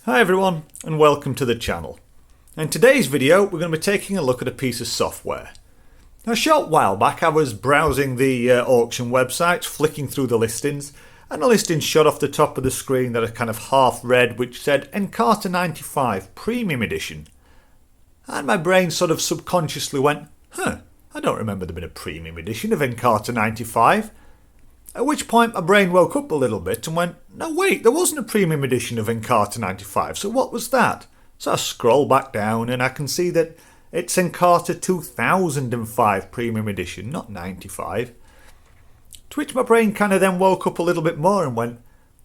Hi everyone and welcome to the channel. In today's video we're going to be taking a look at a piece of software. Now, a short while back I was browsing the auction websites, flicking through the listings, and a listing shot off the top of the screen that I kind of half read which said Encarta 95 Premium Edition. And my brain sort of subconsciously went, I don't remember there being a Premium Edition of Encarta 95. At which point my brain woke up a little bit and went, no wait, there wasn't a premium edition of Encarta 95, so what was that? So I scroll back down and I can see that it's Encarta 2005 premium edition, not 95. To which my brain kind of then woke up a little bit more and went,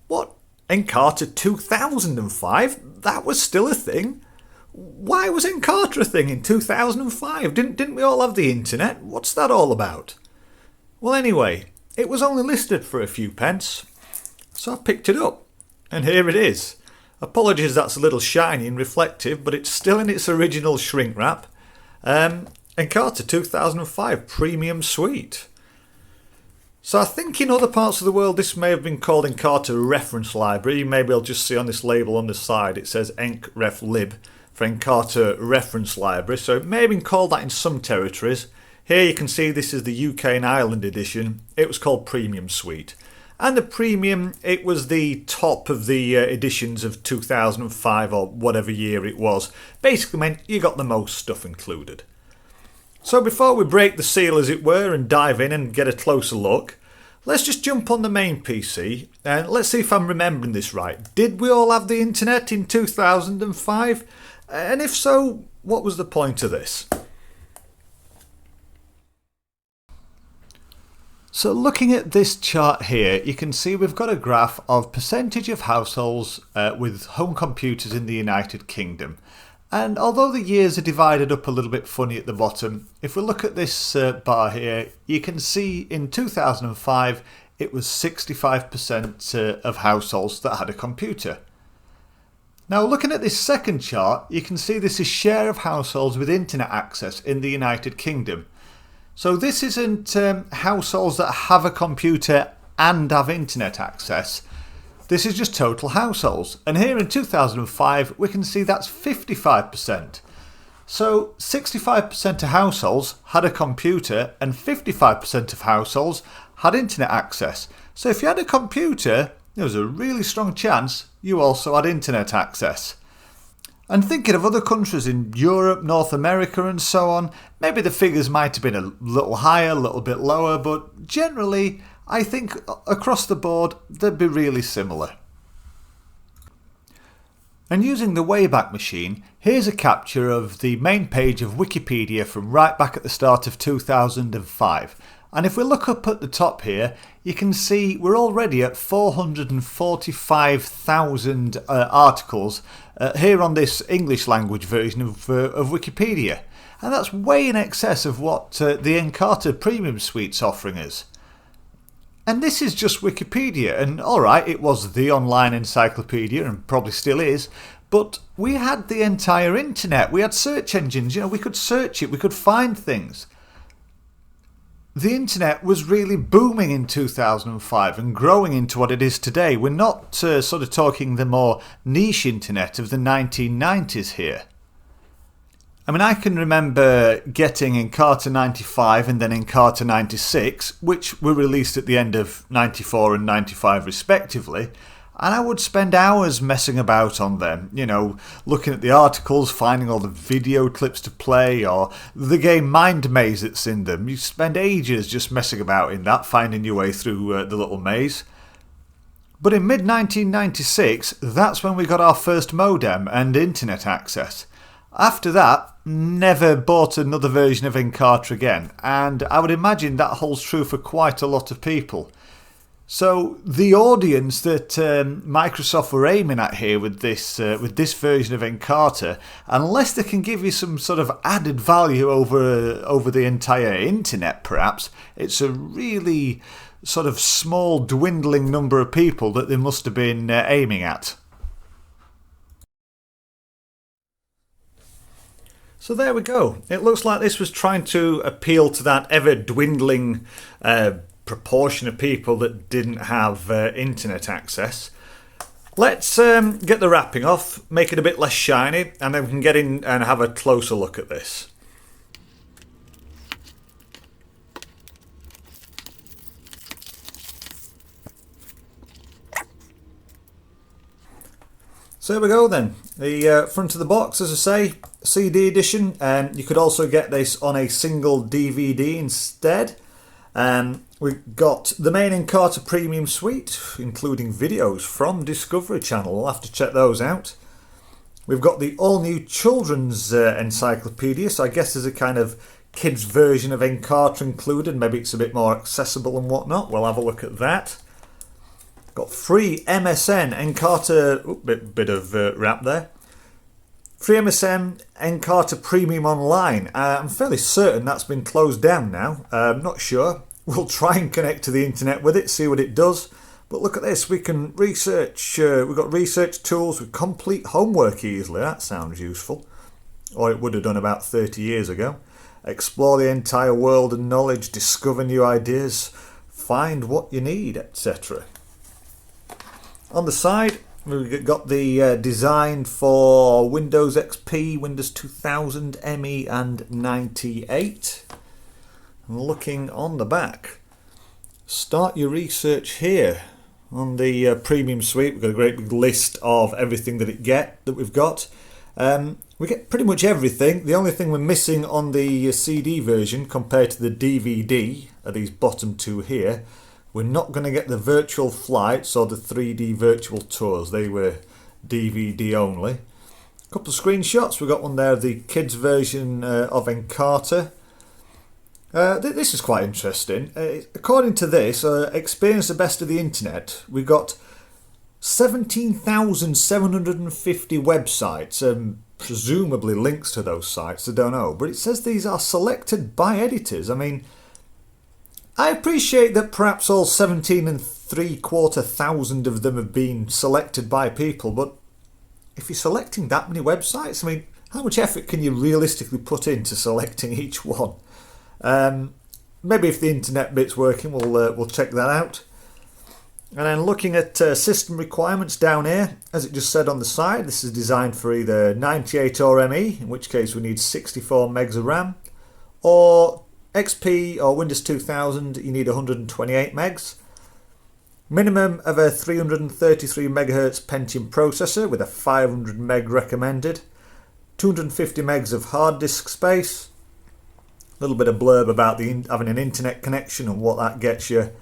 what? Encarta 2005? That was still a thing? Why was Encarta a thing in 2005? Didn't we all have the internet? What's that all about? Well, anyway, it was only listed for a few pence, so I picked it up, and here it is. Apologies that's a little shiny and reflective, but it's still in its original shrink wrap. Encarta 2005 Premium Suite. So I think in other parts of the world this may have been called Encarta Reference Library. Maybe I'll just see on this label on the side it says EncRefLib for Encarta Reference Library, so it may have been called that in some territories. Here you can see this is the UK and Ireland edition. It was called Premium Suite. And the Premium, it was the top of the editions of 2005 or whatever year it was. Basically meant you got the most stuff included. So before we break the seal as it were and dive in and get a closer look, let's just jump on the main PC and let's see if I'm remembering this right. Did we all have the internet in 2005? And if so, what was the point of this? So looking at this chart here, you can see we've got a graph of percentage of households with home computers in the United Kingdom. And although the years are divided up a little bit funny at the bottom, if we look at this bar here, you can see in 2005 it was 65% of households that had a computer. Now looking at this second chart, you can see this is share of households with internet access in the United Kingdom. So this isn't households that have a computer and have internet access. This is just total households. And here in 2005, we can see that's 55%. So 65% of households had a computer and 55% of households had internet access. So if you had a computer, there was a really strong chance you also had internet access. And thinking of other countries in Europe, North America and so on, maybe the figures might have been a little higher, a little bit lower, but generally I think across the board they'd be really similar. And using the Wayback Machine, here's a capture of the main page of Wikipedia from right back at the start of 2005. And if we look up at the top here, you can see we're already at 445,000 articles here on this English language version of Wikipedia. And that's way in excess of what the Encarta Premium Suite's offering us. And this is just Wikipedia, and alright, it was the online encyclopedia and probably still is, but we had the entire internet, we had search engines, we could search it, we could find things. The internet was really booming in 2005 and growing into what it is today. We're not sort of talking the more niche internet of the 1990s here. I mean, I can remember getting Encarta 95 and then Encarta 96, which were released at the end of 94 and 95 respectively. And I would spend hours messing about on them, looking at the articles, finding all the video clips to play, or the game Mind Maze that's in them. You spend ages just messing about in that, finding your way through the little maze. But in mid-1996, that's when we got our first modem and internet access. After that, never bought another version of Encarta again, and I would imagine that holds true for quite a lot of people. So the audience that Microsoft were aiming at here with this version of Encarta, unless they can give you some sort of added value over the entire internet perhaps, it's a really sort of small dwindling number of people that they must have been aiming at. So there we go. It looks like this was trying to appeal to that ever dwindling proportion of people that didn't have internet access. Let's get the wrapping off, make it a bit less shiny, and then we can get in and have a closer look at this. So here we go then, the front of the box, as I say, CD edition. You could also get this on a single DVD instead. We've got the main Encarta Premium Suite, including videos from Discovery Channel. We'll have to check those out. We've got the all-new children's encyclopedia, so I guess there's a kind of kids version of Encarta included. Maybe it's a bit more accessible and whatnot. We'll have a look at that. Got free MSN Encarta, bit of wrap there. Free MSN Encarta Premium Online. I'm fairly certain that's been closed down now. I'm not sure. We'll try and connect to the internet with it, see what it does. But look at this, we can research. We've got research tools with complete homework easily. That sounds useful. Or it would have done about 30 years ago. Explore the entire world and knowledge, discover new ideas, find what you need, etc. On the side, we've got the design for Windows XP, Windows 2000, ME and 98. And looking on the back, start your research here. On the Premium Suite, we've got a great big list of everything that we've got. We get pretty much everything. The only thing we're missing on the CD version compared to the DVD are these bottom two here. We're not going to get the virtual flights or the 3D virtual tours. They were DVD only. A couple of screenshots. We've got one there of the kids version of Encarta. This is quite interesting. According to this, Experience the Best of the Internet, we've got 17,750 websites, presumably links to those sites, I don't know. But it says these are selected by editors. I mean, I appreciate that perhaps all 17,750 of them have been selected by people, but if you're selecting that many websites, I mean, how much effort can you realistically put into selecting each one? Maybe if the internet bit's working, we'll check that out. And then looking at system requirements down here, as it just said on the side, this is designed for either 98 or ME, in which case we need 64 megs of RAM, or XP or Windows 2000, you need 128 megs. Minimum of a 333 MHz Pentium processor with a 500 meg recommended. 250 megs of hard disk space. A little bit of blurb about having an internet connection and what that gets you.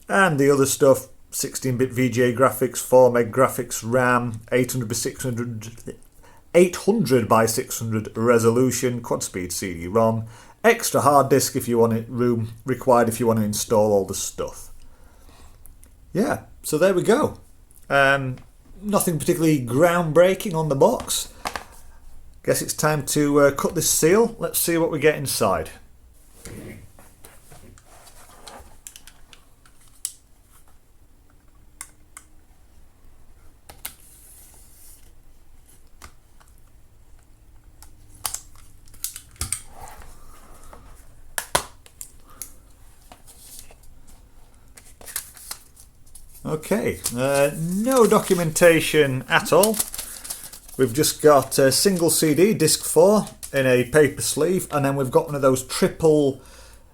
And the other stuff, 16-bit VGA graphics, 4 meg graphics RAM, 800 by 600 resolution, quad speed CD-ROM, extra hard disk if you want it, room required if you want to install all the stuff. Yeah, so there we go. Nothing particularly groundbreaking on the box. Guess it's time to cut this seal. Let's see what we get inside. Okay, no documentation at all. We've just got a single CD, disc 4, in a paper sleeve, and then we've got one of those triple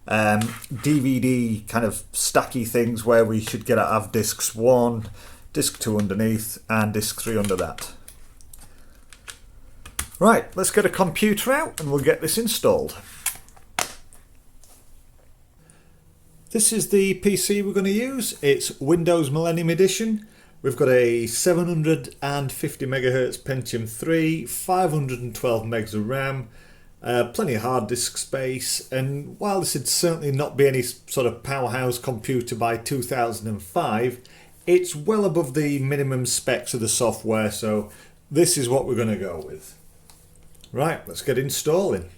DVD kind of stacky things where we should get out of discs 1, disc 2 underneath, and disc 3 under that. Right, let's get a computer out and we'll get this installed. This is the PC we're going to use. It's Windows Millennium Edition. We've got a 750 MHz Pentium 3, 512 megs of RAM, plenty of hard disk space, and while this would certainly not be any sort of powerhouse computer by 2005, it's well above the minimum specs of the software, so this is what we're going to go with. Right, let's get installing.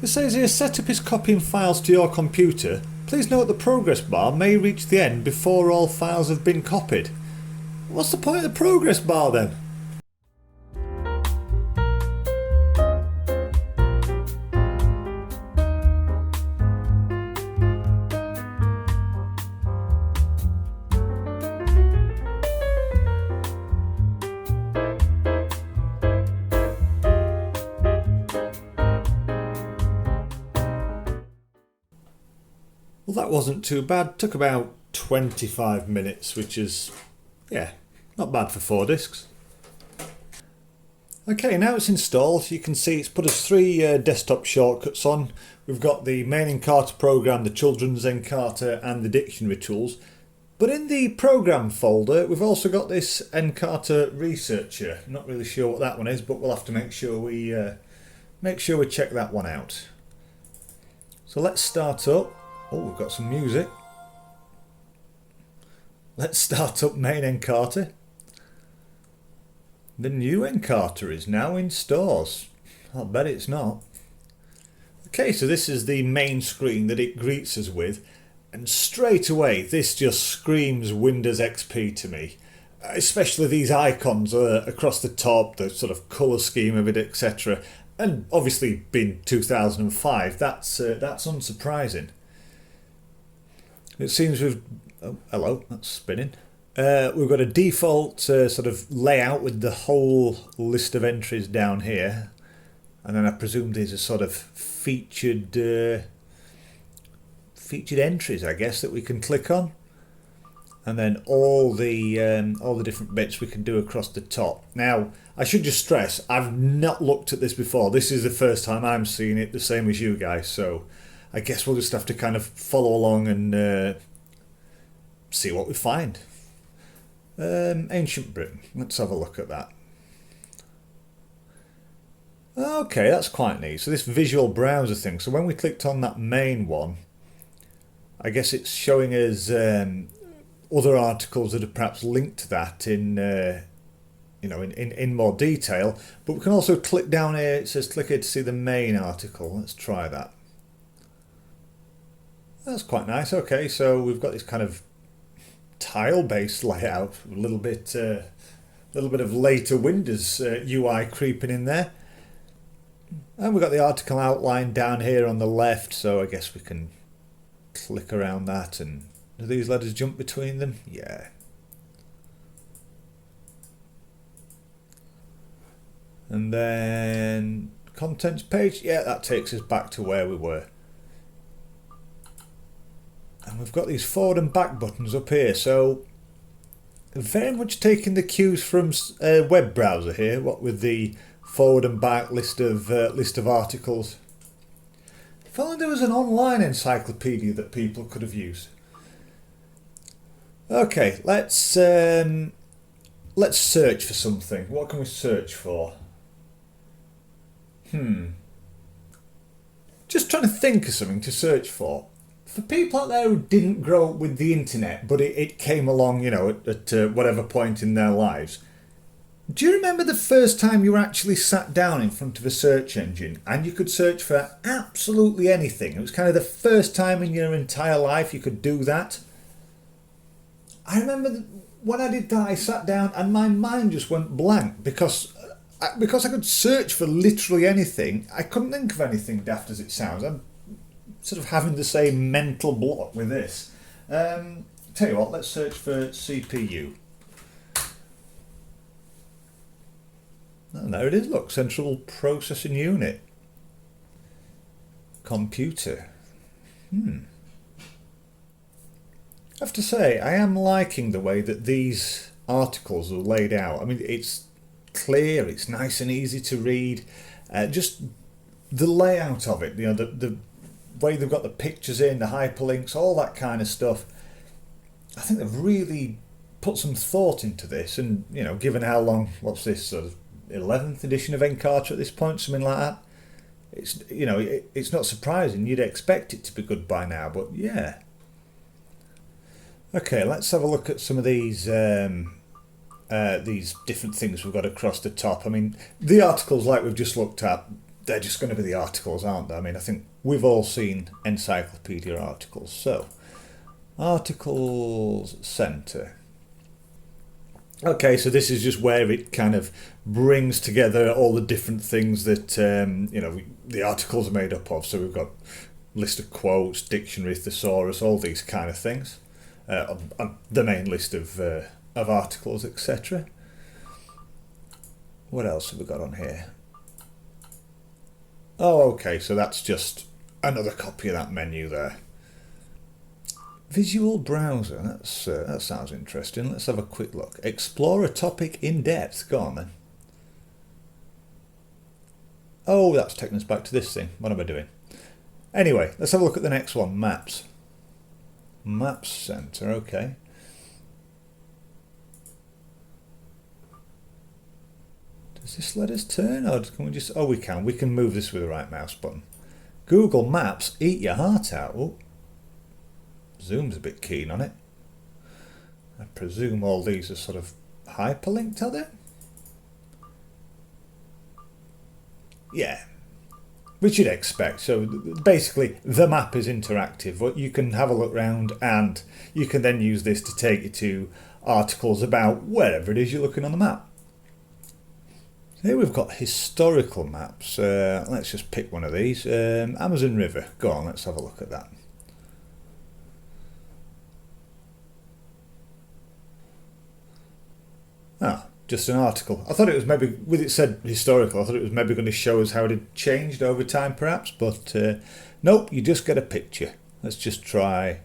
This says here, setup is copying files to your computer. Please note the progress bar may reach the end before all files have been copied. What's the point of the progress bar then? Well, that wasn't too bad. Took about 25 minutes, which is, yeah, not bad for 4 discs. Okay, now it's installed. You can see it's put us 3 desktop shortcuts on. We've got the main Encarta program, the children's Encarta, and the dictionary tools. But in the program folder, we've also got this Encarta researcher. Not really sure what that one is, but we'll have to make sure we check that one out. So let's start up. Oh, we've got some music. Let's start up main Encarta. The new Encarta is now in stores. I'll bet it's not. Okay, so this is the main screen that it greets us with. And straight away, this just screams Windows XP to me. Especially these icons across the top, the sort of colour scheme of it, etc. And obviously being 2005, that's unsurprising. It seems we've... Oh, hello, that's spinning. We've got a default sort of layout with the whole list of entries down here. And then I presume these are sort of featured entries, I guess, that we can click on. And then all the different bits we can do across the top. Now, I should just stress, I've not looked at this before. This is the first time I'm seeing it, the same as you guys, so I guess we'll just have to kind of follow along and see what we find. Ancient Britain. Let's have a look at that. Okay, that's quite neat. So this visual browser thing. So when we clicked on that main one, I guess it's showing us other articles that are perhaps linked to that in in more detail. But we can also click down here. It says click here to see the main article. Let's try that. That's quite nice. Okay, so we've got this kind of tile-based layout, a little bit of later Windows UI creeping in there, and we've got the article outline down here on the left. So I guess we can click around that, and do these letters jump between them? Yeah. And then contents page. Yeah, that takes us back to where we were. And we've got these forward and back buttons up here, so very much taking the cues from a web browser here. What with the forward and back list of articles. If only there was an online encyclopedia that people could have used. Okay, let's search for something. What can we search for? Just trying to think of something to search for. For people out there who didn't grow up with the internet, but it came along, at whatever point in their lives, do you remember the first time you were actually sat down in front of a search engine and you could search for absolutely anything? It was kind of the first time in your entire life you could do that. I remember when I did that, I sat down and my mind just went blank because I could search for literally anything. I couldn't think of anything, daft as it sounds. I'm sort of having the same mental block with this. Tell you what, let's search for CPU. And there it is, look, Central Processing Unit. Computer. I have to say, I am liking the way that these articles are laid out. I mean, it's clear, it's nice and easy to read. Just the layout of it, the way they've got the pictures in, the hyperlinks, all that kind of stuff. I think they've really put some thought into this, and given how long, what's this, sort of 11th edition of Encarta at this point, something like that. It's it's not surprising. You'd expect it to be good by now, but yeah. Okay, let's have a look at some of these different things we've got across the top. I mean, the articles like we've just looked at, they're just going to be the articles, aren't they? I mean, I think we've all seen encyclopedia articles. So, articles centre. Okay, so this is just where it kind of brings together all the different things that the articles are made up of. So we've got list of quotes, dictionary, thesaurus, all these kind of things. The main list of articles, etc. What else have we got on here? Oh, okay, so that's just another copy of that menu there. Visual browser, that sounds interesting. Let's have a quick look. Explore a topic in depth. Go on then. Oh, that's taking us back to this thing. What am I doing? Anyway, let's have a look at the next one. Maps. Maps Center, okay. Does this let us turn, or can we just... Oh, we can. We can move this with the right mouse button. Google Maps, eat your heart out. Oh. Zoom's a bit keen on it. I presume all these are sort of hyperlinked, are they? Yeah, which you'd expect. So basically, the map is interactive. What you can have a look round, and you can then use this to take you to articles about wherever it is you're looking on the map. Here we've got historical maps. Let's just pick one of these. Amazon River. Go on, let's have a look at that. Ah, just an article. I thought it was maybe, with it said historical, I thought it was maybe going to show us how it had changed over time perhaps, but nope, you just get a picture. Let's just try.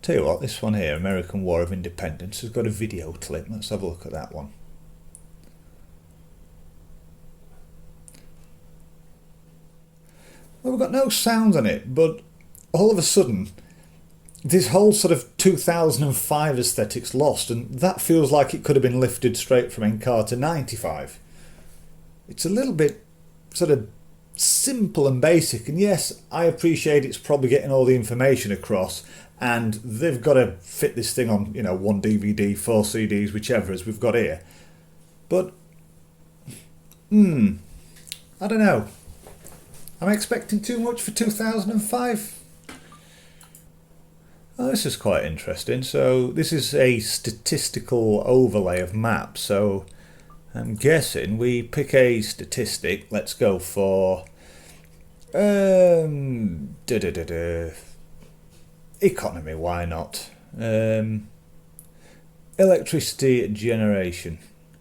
Tell you what, this one here, American War of Independence, has got a video clip. Let's have a look at that one. Well, we've got no sound on it, but all of a sudden this whole sort of 2005 aesthetic's lost, and that feels like it could have been lifted straight from Encarta 95. It's a little bit sort of simple and basic, and yes, I appreciate it's probably getting all the information across, and they've got to fit this thing on, one DVD, 4 CDs, whichever as we've got here. But, I don't know. Am I expecting too much for 2005? Oh, this is quite interesting. So this is a statistical overlay of maps. So I'm guessing we pick a statistic. Let's go for economy. Why not? Electricity generation,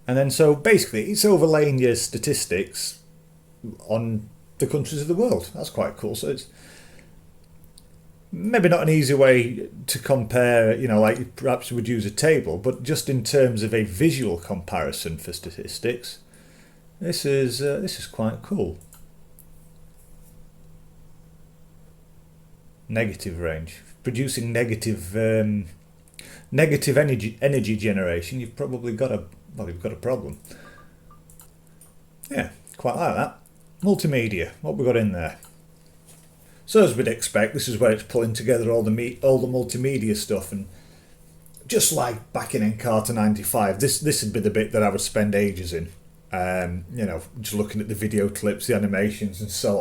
and then so basically it's overlaying your statistics on the countries of the world. That's quite cool. So it's maybe not an easy way to compare, like perhaps you would use a table, but just in terms of a visual comparison for statistics, this is quite cool. Negative range, producing negative energy generation. You've probably got you've got a problem. Yeah, quite like that. Multimedia. What we got in there? So as we'd expect, this is where it's pulling together all the multimedia stuff, and just like back in Encarta 95, this would be the bit that I would spend ages in. Just looking at the video clips, the animations, and so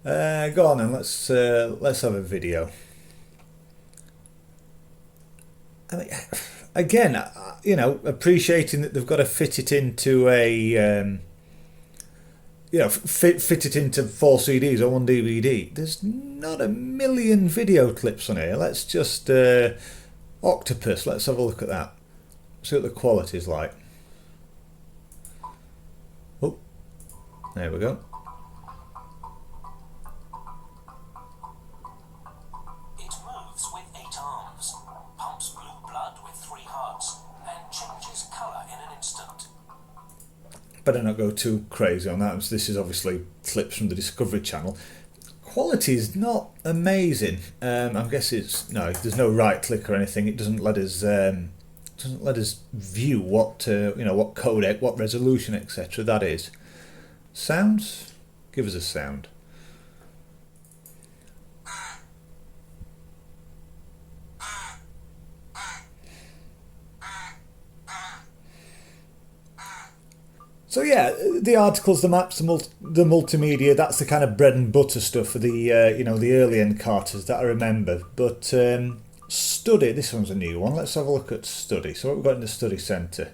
on. Go on then, let's have a video. I mean, again, appreciating that they've got to fit it into a fit it into 4 CDs or 1 DVD. There's not a million video clips on here. Let's just Octopus. Let's have a look at that. See what the quality's like. Oh, there we go. It moves with 8 arms, pumps blue blood with 3 hearts, and changes colour in an instant. Better not go too crazy on that. This is obviously clips from the Discovery Channel. Quality is not amazing. I guess there's no right click or anything. It doesn't let us view what what codec, what resolution, etc. that is. Sounds? Give us a sound. So yeah, the articles, the maps, the multimedia, that's the kind of bread and butter stuff for the the early Encartas that I remember. But study, this one's a new one. Let's have a look at study. So what we've got in the study centre.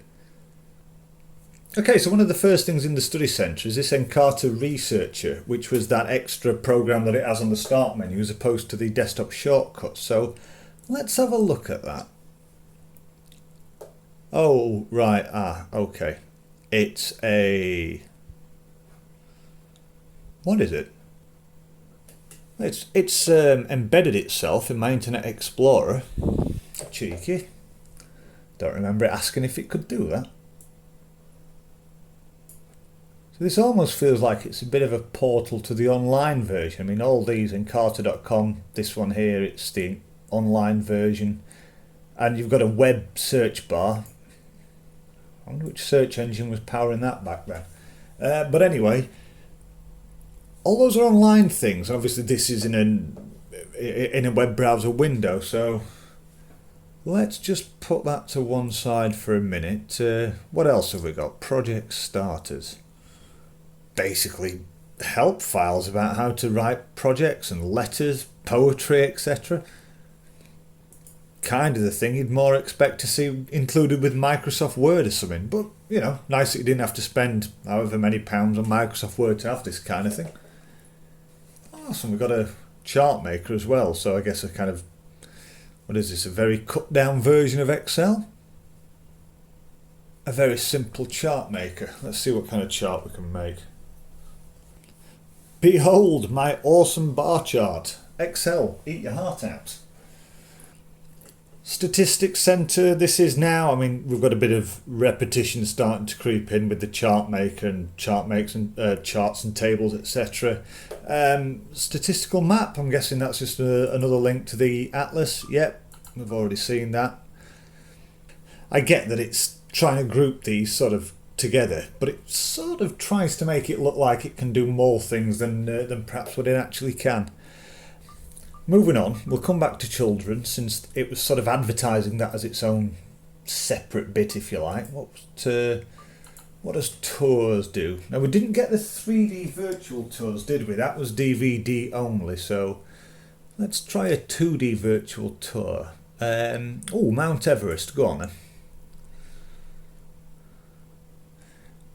Okay, so one of the first things in the study centre is this Encarta Researcher, which was that extra program that it has on the start menu as opposed to the desktop shortcuts. So let's have a look at that. Oh, right, okay. It's a... what is it? It's embedded itself in my Internet Explorer. Cheeky. Don't remember it asking if it could do that. So this almost feels like it's a bit of a portal to the online version. I mean, all these, Encarta.com, this one here, it's the online version. And you've got a web search bar. I wonder which search engine was powering that back then. But anyway, all those are online things. Obviously, this is in a web browser window. So let's just put that to one side for a minute. What else have we got? Project starters. Basically, help files about how to write projects and letters, poetry, etc. Kind of the thing you'd more expect to see included with Microsoft Word or something, but nice that you didn't have to spend however many pounds on Microsoft Word to have this kind of thing. Awesome, we've got a chart maker as well, so I guess a kind of, what is this, a very cut down version of Excel? A very simple chart maker. Let's see what kind of chart we can make. Behold my awesome bar chart. Excel, eat your heart out. Statistics Centre, this is now, I mean, we've got a bit of repetition starting to creep in with the chart maker and charts and tables, etc. Statistical map, I'm guessing that's just another link to the atlas. Yep, we've already seen that. I get that it's trying to group these sort of together, but it sort of tries to make it look like it can do more things than perhaps what it actually can. Moving on, we'll come back to children, since it was sort of advertising that as its own separate bit, if you like. What does tours do? Now, we didn't get the 3D virtual tours, did we? That was DVD only, so let's try a 2D virtual tour. Mount Everest, go on then.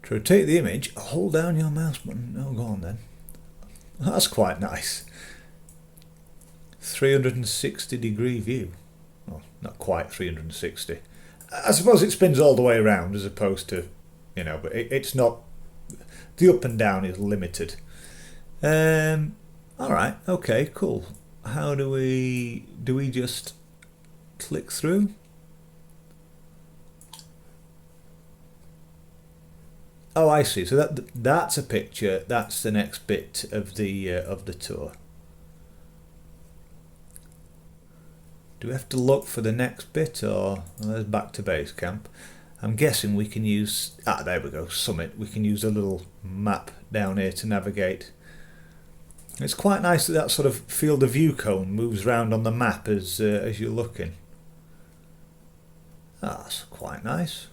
To rotate the image, hold down your mouse button. Oh, go on then. That's quite nice. 360 degree view. Well, not quite 360. I suppose it spins all the way around as opposed to, but it's not, the up and down is limited. Alright, okay, cool. How do we just click through? Oh, I see. So that's a picture. That's the next bit of the tour. Do we have to look for the next bit, or there's back to base camp? I'm guessing we can use, there we go, summit. We can use a little map down here to navigate. It's quite nice that sort of field of view cone moves around on the map as you're looking. That's quite nice.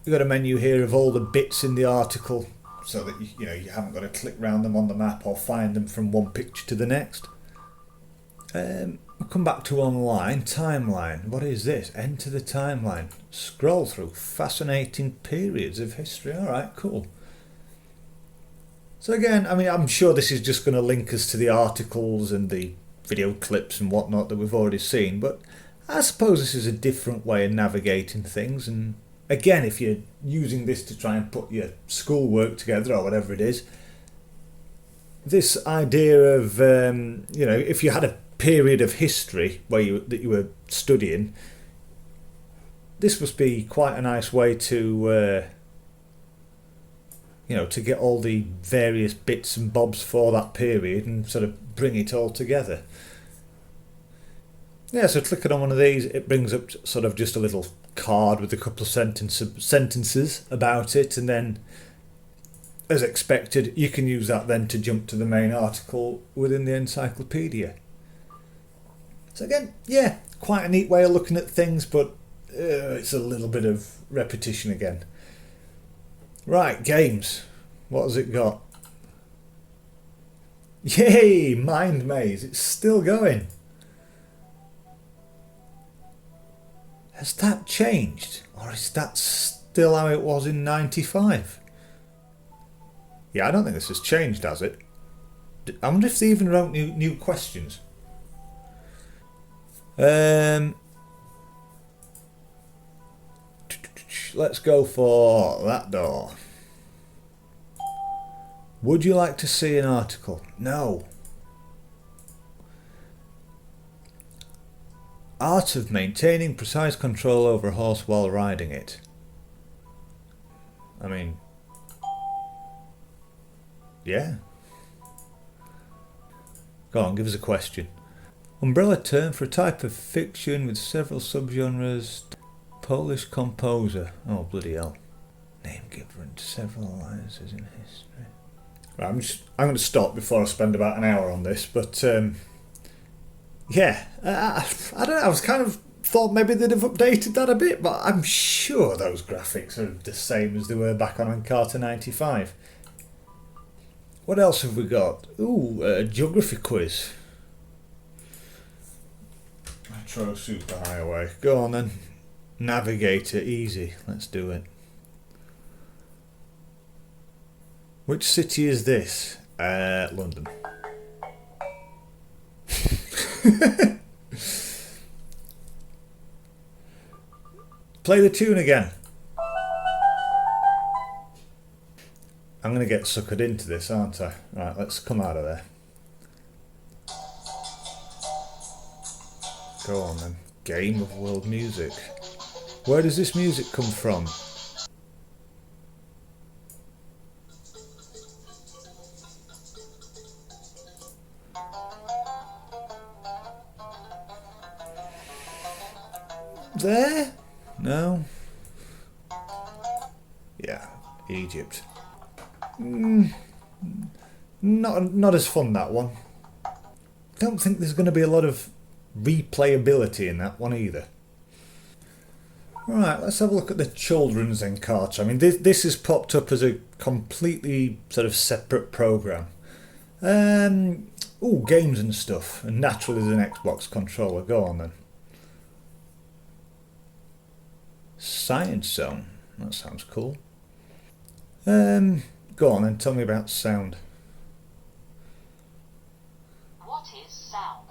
We've got a menu here of all the bits in the article, so that you haven't got to click round them on the map or find them from one picture to the next. We'll come back to online. Timeline. What is this? Enter the timeline. Scroll through fascinating periods of history. Alright, cool. So again, I mean, I'm sure this is just going to link us to the articles and the video clips and whatnot that we've already seen, but I suppose this is a different way of navigating things. And again, if you're using this to try and put your schoolwork together or whatever it is, this idea of, if you had a period of history that you were studying, this must be quite a nice way to to get all the various bits and bobs for that period and sort of bring it all together. Yeah, so clicking on one of these, it brings up sort of just a little card with a couple of sentences about it, and then, as expected, you can use that then to jump to the main article within the encyclopedia. So again, yeah, quite a neat way of looking at things, but it's a little bit of repetition again. Right, games. What has it got? Yay! Mind Maze. It's still going. Has that changed? Or is that still how it was in 95? Yeah, I don't think this has changed, has it? I wonder if they even wrote new questions. Let's go for that door. Would you like to see an article? No. Art of maintaining precise control over a horse while riding it. I mean, yeah. Go on, give us a question. Umbrella term for a type of fiction with several subgenres. Polish composer. Oh, bloody hell. Name given to several alliances in history. Right, I'm going to stop before I spend about an hour on this, but yeah, I don't know, I was kind of thought maybe they'd have updated that a bit, but I'm sure those graphics are the same as they were back on Encarta 95. What else have we got? Ooh, a geography quiz. Metro Superhighway. Go on then. Navigator, easy. Let's do it. Which city is this? London. Play the tune again. I'm going to get suckered into this, aren't I? Right, let's come out of there. Go on then. Game of world music. Where does this music come from? There? No. Yeah, Egypt. Not as fun, that one. Don't think there's going to be a lot of replayability in that one either. Right, let's have a look at the children's Encarta. I mean, this has popped up as a completely sort of separate programme. Ooh, games and stuff. And naturally there's an Xbox controller. Go on then. Science Zone. That sounds cool. Go on and tell me about sound. What is sound?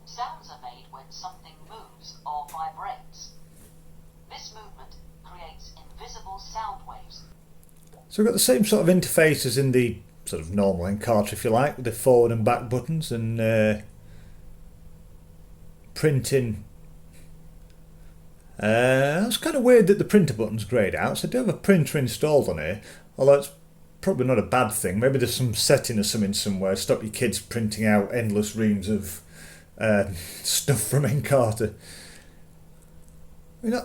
Sounds are made when something moves or vibrates. This movement creates invisible sound waves. So we've got the same sort of interface as in the sort of normal Encarta, if you like, with the forward and back buttons and printing. It's kind of weird that the printer button's greyed out, so I do have a printer installed on here, although it's probably not a bad thing. Maybe there's some setting or something somewhere to stop your kids printing out endless reams of stuff from Encarta. I mean,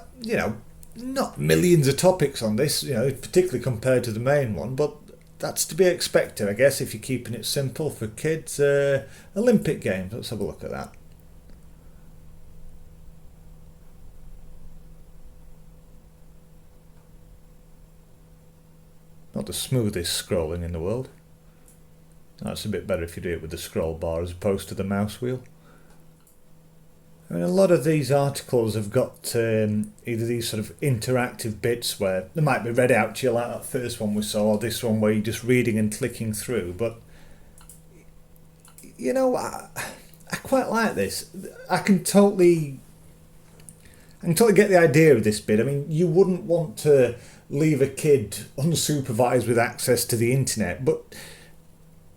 not millions of topics on this, particularly compared to the main one, but that's to be expected, I guess, if you're keeping it simple for kids. Olympic Games, let's have a look at that. Not the smoothest scrolling in the world. That's a bit better if you do it with the scroll bar as opposed to the mouse wheel. I mean, a lot of these articles have got either these sort of interactive bits where they might be read out to you like that first one we saw, or this one where you're just reading and clicking through, but I quite like this. I can totally get the idea of this bit. I mean, you wouldn't want to leave a kid unsupervised with access to the internet, but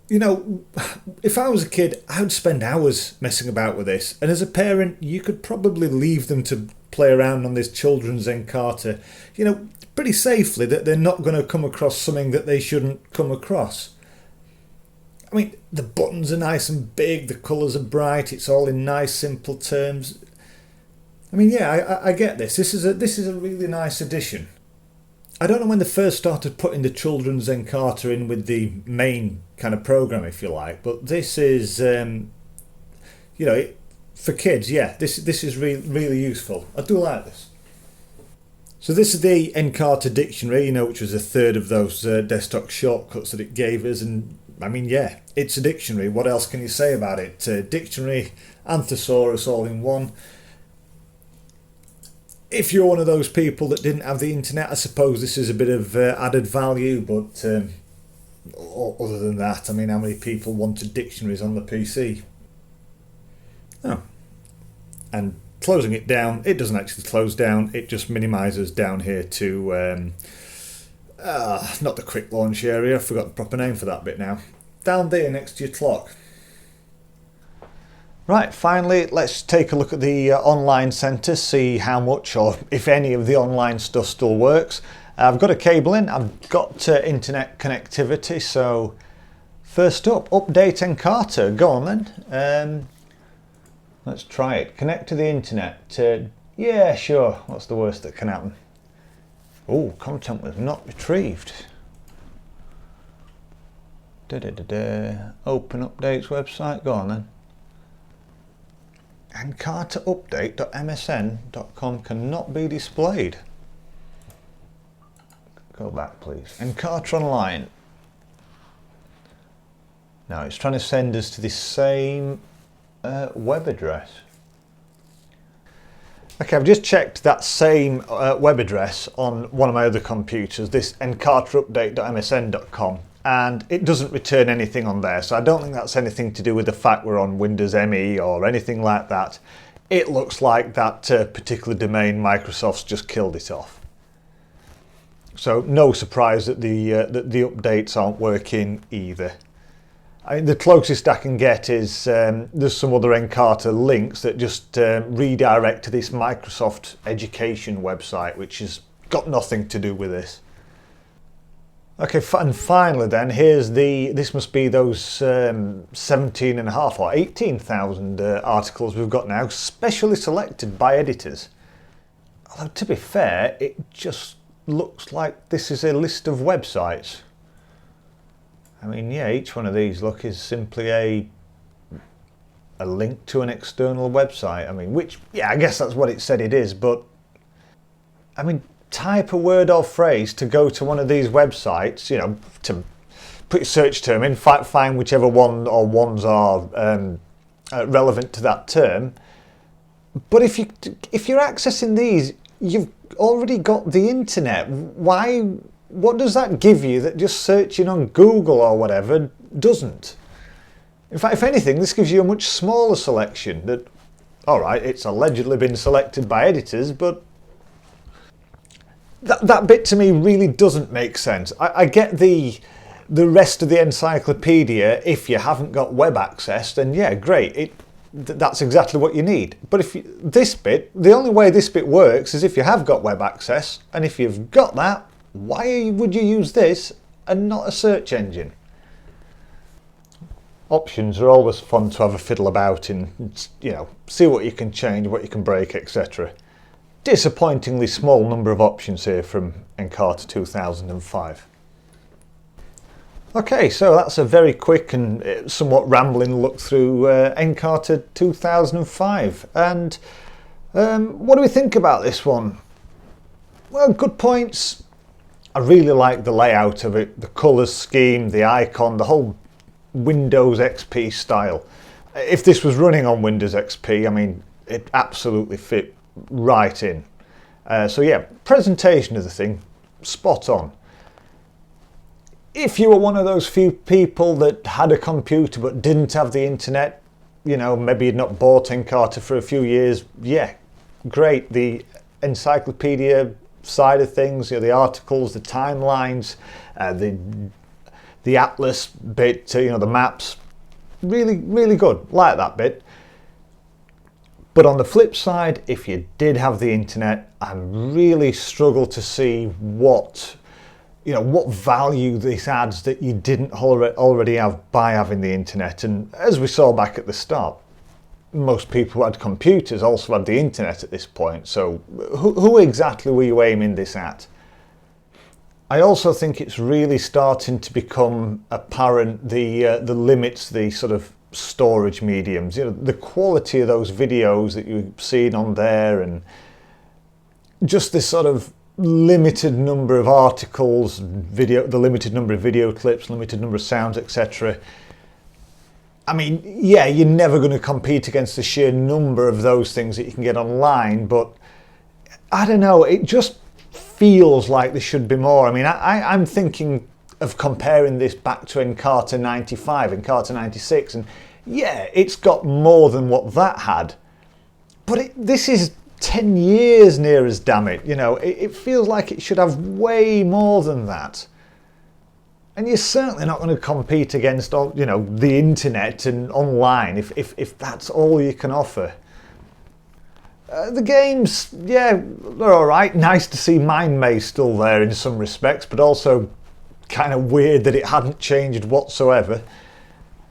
if I was a kid, I would spend hours messing about with this, and as a parent you could probably leave them to play around on this children's Encarta pretty safely, that they're not going to come across something that they shouldn't come across. I mean, the buttons are nice and big, the colours are bright, it's all in nice simple terms. I mean, yeah, I get this. This is a really nice addition. I don't know when they first started putting the children's Encarta in with the main kind of programme, if you like, but this is, for kids, yeah, this is really useful. I do like this. So this is the Encarta dictionary, which was a third of those desktop shortcuts that it gave us, and I mean, yeah, it's a dictionary. What else can you say about it? Dictionary and thesaurus all in one. If you're one of those people that didn't have the internet, I suppose this is a bit of added value, but other than that, I mean, how many people wanted dictionaries on the PC? Oh, and closing it down, it doesn't actually close down, it just minimises down here to, not the quick launch area, I forgot the proper name for that bit now. Down there next to your clock. Right, finally, let's take a look at the online centre, see how much or if any of the online stuff still works. I've got a cable in, I've got internet connectivity, so first up, update Encarta. Go on then. Let's try it. Connect to the internet. Yeah, sure. What's the worst that can happen? Oh, content was not retrieved. Open updates website. Go on then. Encartaupdate.msn.com cannot be displayed. Go back, please. Encarta Online. Now it's trying to send us to the same web address. Okay, I've just checked that same web address on one of my other computers, this encartaupdate.msn.com, and it doesn't return anything on there, so I don't think that's anything to do with the fact we're on Windows ME or anything like that. It looks like that particular domain, Microsoft's just killed it off. So no surprise that the updates aren't working either. I mean, the closest I can get is there's some other Encarta links that just redirect to this Microsoft education website, which has got nothing to do with this. Okay, and finally then, here's this must be those 17.5 or 18,000 articles we've got now, specially selected by editors. Although to be fair, it just looks like this is a list of websites. I mean, yeah, each one of these, look, is simply a link to an external website. I mean, which, yeah, I guess that's what it said it is, but I mean, type a word or phrase to go to one of these websites, to put your search term in, find whichever one or ones are relevant to that term. But if you're accessing these, you've already got the internet. What does that give you that just searching on Google or whatever doesn't? In fact, if anything, this gives you a much smaller selection that, all right, it's allegedly been selected by editors, but that bit to me really doesn't make sense. I get the rest of the encyclopedia. If you haven't got web access, then yeah, great. That's exactly what you need. But this bit, the only way this bit works is if you have got web access, and if you've got that, why would you use this and not a search engine? Options are always fun to have a fiddle about and, see what you can change, what you can break, etc. Disappointingly small number of options here from Encarta 2005. Okay, so that's a very quick and somewhat rambling look through Encarta 2005. And what do we think about this one? Well, good points. I really like the layout of it, the colours scheme, the icon, the whole Windows XP style. If this was running on Windows XP, I mean, it absolutely fit right in. So yeah, presentation of the thing, spot on. If you were one of those few people that had a computer but didn't have the internet, maybe you'd not bought Encarta for a few years, yeah, great. The encyclopedia side of things, the articles, the timelines, the atlas bit, the maps, really good. Like that bit. But on the flip side, if you did have the internet, I really struggle to see what value this adds that you didn't already have by having the internet. And as we saw back at the start, most people who had computers also had the internet at this point. So who exactly were you aiming this at? I also think it's really starting to become apparent the limits, the sort of storage mediums, the quality of those videos that you've seen on there, and just this sort of limited number of articles, the limited number of video clips, limited number of sounds, etc. I mean, yeah, you're never going to compete against the sheer number of those things that you can get online, but I don't know, it just feels like there should be more. I mean, I'm thinking of comparing this back to Encarta 95, Encarta 96, and yeah, it's got more than what that had, but this is 10 years near as, damn it, you know, it feels like it should have way more than that. And you're certainly not going to compete against, you know, the internet and online if that's all you can offer. The games, yeah, they're alright. Nice to see Mind Maze still there in some respects, but also kind of weird that it hadn't changed whatsoever.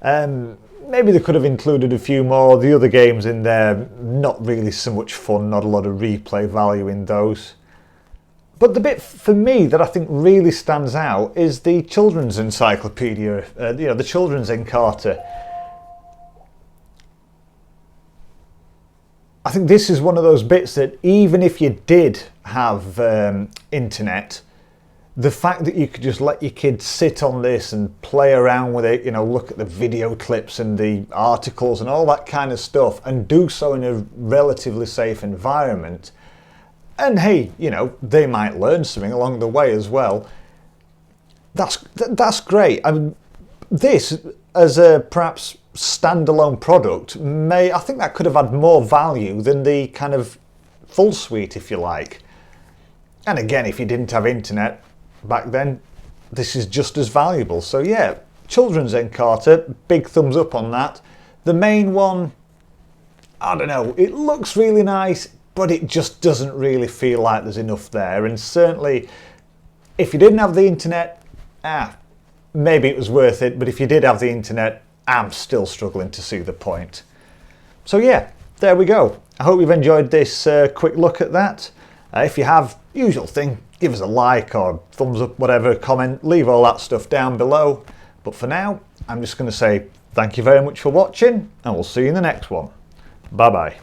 Maybe they could have included a few more. The other games in there, not really so much fun, not a lot of replay value in those. But the bit for me that I think really stands out is the children's encyclopedia, you know, the children's Encarta. I think this is one of those bits that even if you did have internet, the fact that you could just let your kids sit on this and play around with it, you know, look at the video clips and the articles and all that kind of stuff, and do so in a relatively safe environment. And hey, you know, they might learn something along the way as well. That's great. I mean, this as a perhaps standalone product I think that could have had more value than the kind of full suite, if you like. And again, if you didn't have internet back then, this is just as valuable. So yeah, children's Encarta, big thumbs up on that. The main one, I don't know, it looks really nice, but it just doesn't really feel like there's enough there. And certainly, if you didn't have the internet, maybe it was worth it, but if you did have the internet, I'm still struggling to see the point. So yeah, there we go. I hope you've enjoyed this quick look at that. If you have, usual thing, give us a like or thumbs up, whatever, comment, leave all that stuff down below. But for now, I'm just going to say thank you very much for watching, and we'll see you in the next one. Bye bye.